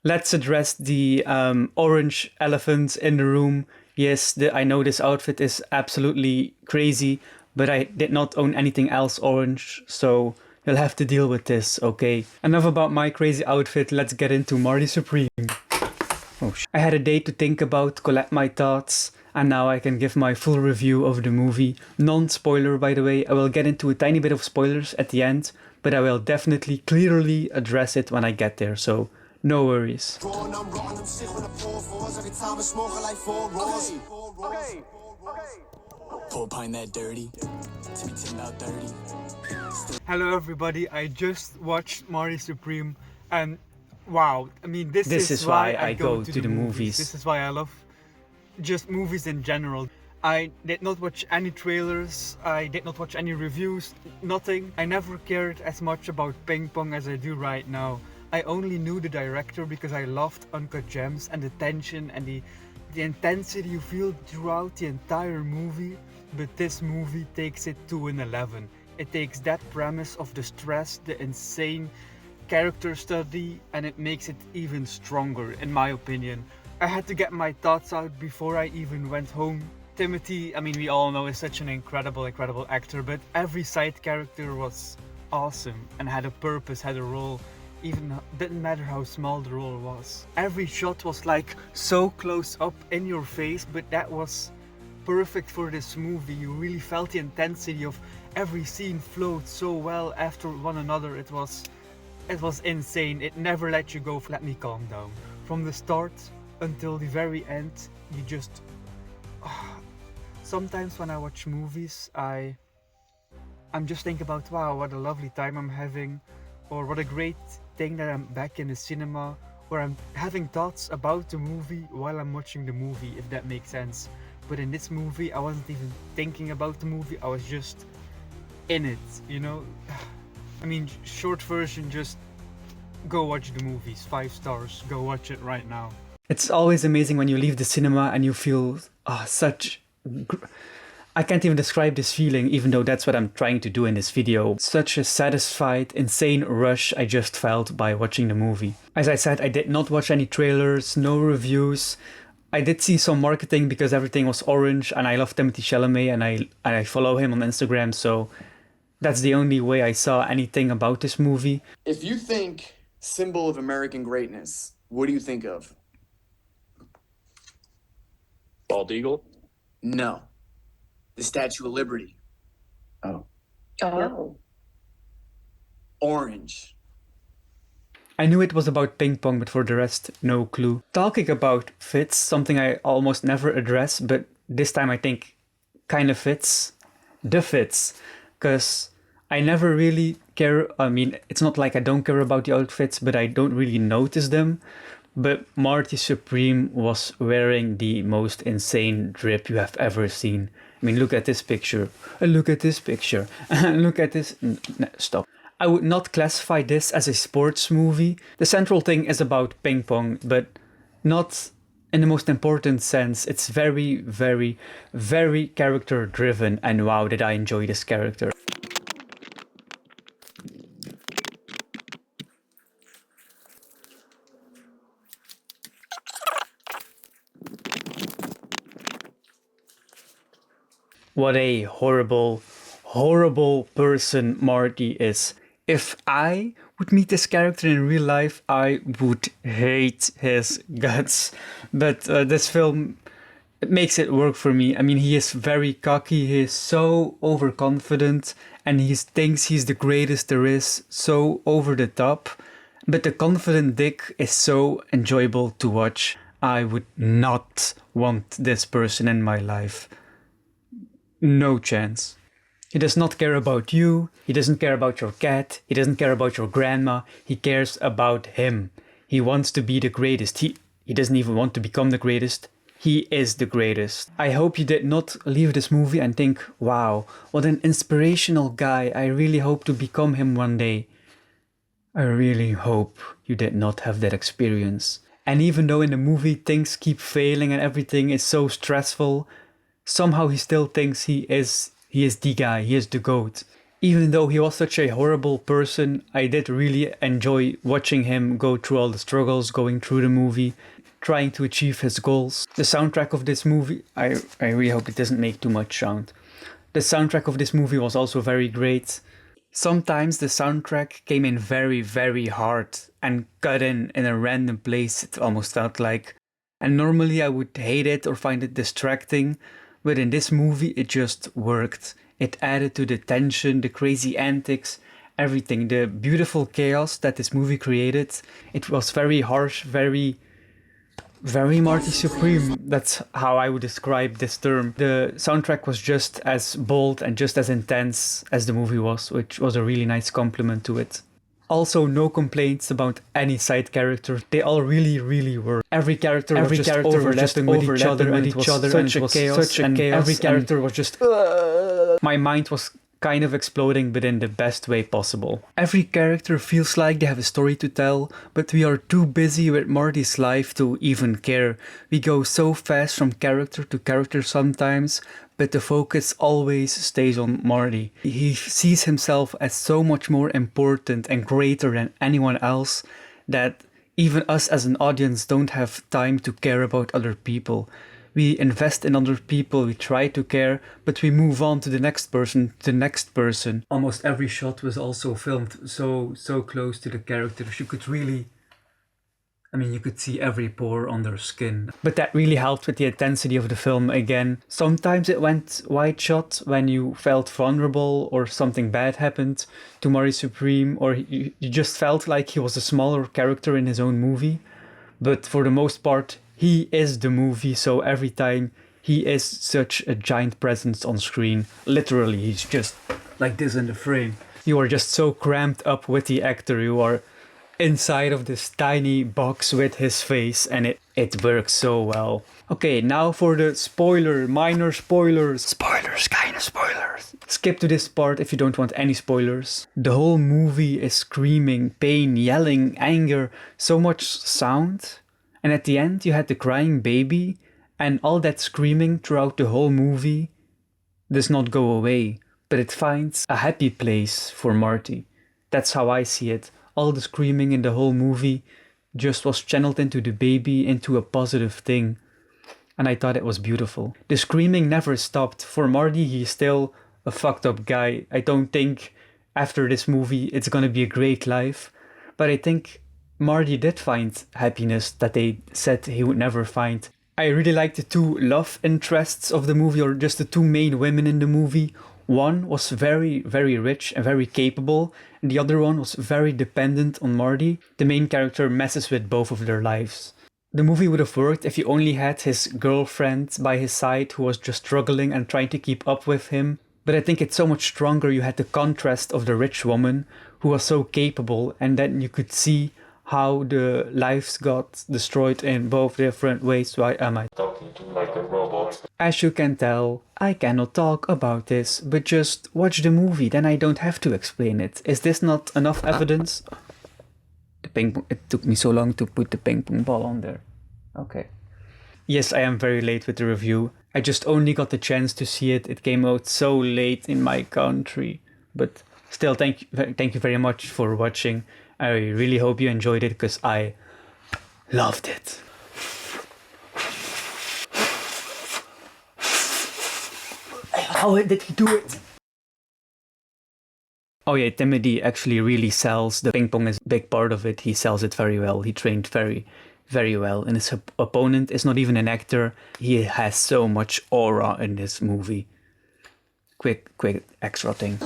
Let's address the orange elephant in the room. Yes, I know this outfit is absolutely crazy, but I did not own anything else orange, so you'll have to deal with this, okay? Enough about my crazy outfit, let's get into Marty Supreme. Oh, I had a day to think about, collect my thoughts, and now I can give my full review of the movie. Non-spoiler, by the way. I will get into a tiny bit of spoilers at the end, but I will definitely clearly address it when I get there, so no worries. Hello everybody, I just watched Marty Supreme and wow, I mean this is why I go to the movies. This is why I love just movies in general. I did not watch any trailers, I did not watch any reviews, nothing. I never cared as much about ping pong as I do right now. I only knew the director because I loved Uncut Gems and the tension and the intensity you feel throughout the entire movie. But this movie takes it to an 11. It takes that premise of the stress, the insane character study, and it makes it even stronger in my opinion. I had to get my thoughts out before I even went home. Timothy, I mean we all know, is such an incredible actor, but every side character was awesome and had a purpose, had a role. Even didn't matter how small the role was. Every shot was like so close up in your face, but that was perfect for this movie. You really felt the intensity of every scene flowed so well after one another. It was insane. It never let you go. Let me calm down. From the start until the very end, you just sometimes when I watch movies, I'm just thinking about wow, what a lovely time I'm having, or what a great thing that I'm back in the cinema, or I'm having thoughts about the movie while I'm watching the movie, if that makes sense. But in this movie, I wasn't even thinking about the movie, I was just in it, you know? I mean, short version, just go watch the movies, 5 stars, go watch it right now. It's always amazing when you leave the cinema and you feel such... I can't even describe this feeling, even though that's what I'm trying to do in this video. Such a satisfied, insane rush I just felt by watching the movie. As I said, I did not watch any trailers, no reviews. I did see some marketing because everything was orange, and I love Timothée Chalamet and I follow him on Instagram, so that's the only way I saw anything about this movie. If you think symbol of American greatness, what do you think of? Bald eagle? No. The Statue of Liberty. Oh. Oh. Orange. I knew it was about ping pong, but for the rest, no clue. Talking about fits, something I almost never address, but this time I think kind of fits. The fits. Because I never really care, I mean, it's not like I don't care about the outfits, but I don't really notice them. But Marty Supreme was wearing the most insane drip you have ever seen. I mean, look at this picture, look at this picture, look at this, stop. I would not classify this as a sports movie. The central thing is about ping pong, but not in the most important sense. It's very, very, very character driven, and wow, did I enjoy this character. What a horrible, horrible person Marty is. If I would meet this character in real life, I would hate his guts. But this film, it makes it work for me. I mean, he is very cocky, he is so overconfident, and he thinks he's the greatest there is, so over the top. But the confident dick is so enjoyable to watch. I would not want this person in my life. No chance. He does not care about you, he doesn't care about your cat, he doesn't care about your grandma, he cares about him. He wants to be the greatest. He doesn't even want to become the greatest. He is the greatest. I hope you did not leave this movie and think, wow, what an inspirational guy. I really hope to become him one day. I really hope you did not have that experience. And even though in the movie things keep failing and everything is so stressful, somehow he still thinks he is He is the guy, he is the GOAT. Even though he was such a horrible person, I did really enjoy watching him go through all the struggles, going through the movie, trying to achieve his goals. The soundtrack of this movie, I really hope it doesn't make too much sound. The soundtrack of this movie was also very great. Sometimes the soundtrack came in very, very hard and cut in a random place, it almost felt like. And normally I would hate it or find it distracting, but in this movie it just worked. It added to the tension, the crazy antics, everything, the beautiful chaos that this movie created. It was very harsh, very Marty Supreme. That's how I would describe this term. The soundtrack was just as bold and just as intense as the movie was, which was a really nice compliment to it. Also, no complaints about any side character. They all really, really were. Every character was just overlapping with each other, and it was such a chaos. Every character was just... My mind was kind of exploding, but in the best way possible. Every character feels like they have a story to tell, but we are too busy with Marty's life to even care. We go so fast from character to character sometimes, but the focus always stays on Marty. He sees himself as so much more important and greater than anyone else that even us as an audience don't have time to care about other people. We invest in other people, we try to care, but we move on to the next person, Almost every shot was also filmed so close to the characters. You could really... you could see every pore on their skin. But that really helped with the intensity of the film again. Sometimes it went wide shot when you felt vulnerable or something bad happened to Marty Supreme, or you just felt like he was a smaller character in his own movie. But for the most part, he is the movie, so every time he is such a giant presence on screen. Literally, he's just like this in the frame. You are just so cramped up with the actor. You are inside of this tiny box with his face, and it works so well. Okay, now for the minor spoilers. Spoilers, kind of spoilers. Skip to this part if you don't want any spoilers. The whole movie is screaming, pain, yelling, anger, so much sound. And at the end you had the crying baby, and all that screaming throughout the whole movie does not go away, but it finds a happy place for Marty. That's how I see it. All the screaming in the whole movie just was channeled into the baby, into a positive thing. And I thought it was beautiful. The screaming never stopped. For Marty, he's still a fucked up guy. I don't think after this movie it's gonna be a great life. But I think Marty did find happiness that they said he would never find. I really like the two love interests of the movie, or just the two main women in the movie. One was very, very rich and very capable, and the other one was very dependent on Marty. The main character messes with both of their lives. The movie would have worked if he only had his girlfriend by his side who was just struggling and trying to keep up with him. But I think it's so much stronger. You had the contrast of the rich woman who was so capable, and then you could see how the lives got destroyed in both different ways. Why am I talking to like a robot? As you can tell, I cannot talk about this, but just watch the movie, then I don't have to explain it. Is this not enough evidence? It took me so long to put the ping pong ball on there. Okay. Yes, I am very late with the review. I just only got the chance to see it. It came out so late in my country. But still, thank you very much for watching. I really hope you enjoyed it, because I loved it. How did he do it? Oh yeah, Timothy actually really sells. The ping pong is a big part of it. He sells it very well. He trained very, very well. And his opponent is not even an actor. He has so much aura in this movie. Quick extra thing.